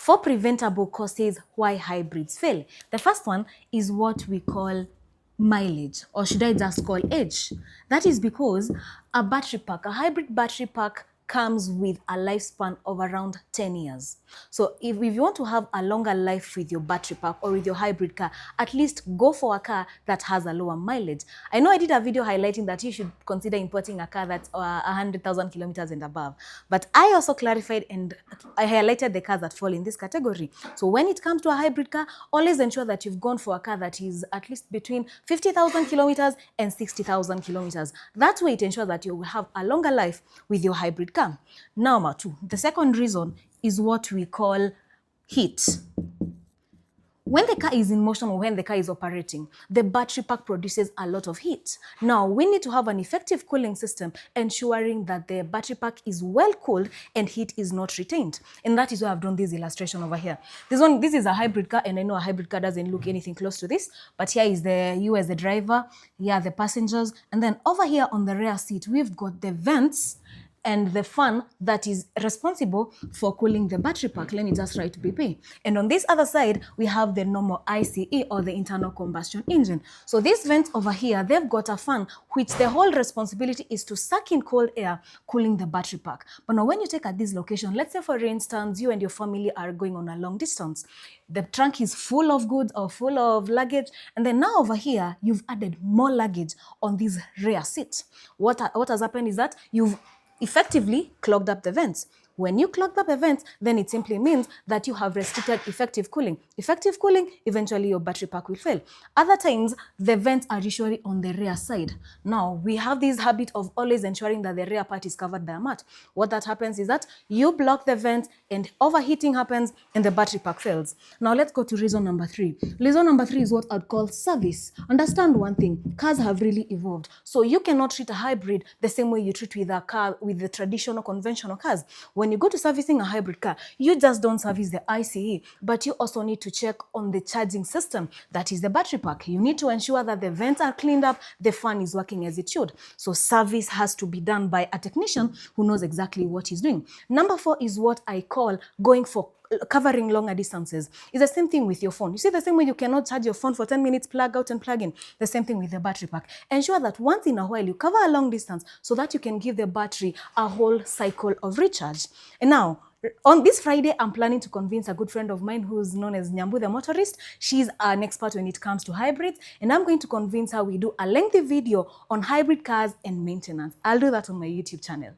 4 preventable causes why hybrids fail. The first one is what we call mileage, or should I just call age? That is because a battery pack, a hybrid battery pack, comes with a lifespan of around 10 years. So if you want to have a longer life with your battery pack or with your hybrid car, at least go for a car that has a lower mileage. I know I did a video highlighting that you should consider importing a car that's 100,000 kilometers and above. But I also clarified and I highlighted the cars that fall in this category. So when it comes to a hybrid car, always ensure that you've gone for a car that is at least between 50,000 kilometers and 60,000 kilometers. That way it ensures that you will have a longer life with your hybrid car. Number 2, the second reason is what we call heat. When the car is in motion or when the car is operating, the battery pack produces a lot of heat. Now, we need to have an effective cooling system ensuring that the battery pack is well cooled and heat is not retained. And that is why I've done this illustration over here. This is a hybrid car, and I know a hybrid car doesn't look anything close to this, but here is you as the driver, here are the passengers, and then over here on the rear seat, we've got the vents and the fan that is responsible for cooling the battery pack. Let me just write BP. And on this other side, we have the normal ICE, or the internal combustion engine. So these vents over here, they've got a fan, which the whole responsibility is to suck in cold air, cooling the battery pack. But now when you take at this location, let's say for instance, you and your family are going on a long distance. The trunk is full of goods or full of luggage. And then now over here, you've added more luggage on this rear seat. What has happened is that you've effectively clogged up the vents. When you clog up the vents, then it simply means that you have restricted effective cooling. Effective cooling, eventually your battery pack will fail. Other times, the vents are usually on the rear side. Now, we have this habit of always ensuring that the rear part is covered by a mat. What that happens is that you block the vents and overheating happens and the battery pack fails. Now, let's go to reason number 3. Reason number 3 is what I'd call service. Understand one thing, cars have really evolved. So you cannot treat a hybrid the same way you treat with a car, with the traditional conventional cars. When you go to servicing a hybrid car, you just don't service the ICE, but you also need to check on the charging system, that is the battery pack. You need to ensure that the vents are cleaned up, the fan is working as it should. So service has to be done by a technician who knows exactly what he's doing. Number 4 is what I call covering longer distances. It's the same thing with your phone. You see, the same way you cannot charge your phone for 10 minutes, plug out and plug in, the same thing with the battery pack. Ensure that once in a while you cover a long distance so that you can give the battery a whole cycle of recharge. And now, on this Friday, I'm planning to convince a good friend of mine who's known as Nyambu the motorist. She's an expert when it comes to hybrids, and I'm going to convince her we do a lengthy video on hybrid cars and maintenance. I'll do that on my YouTube channel.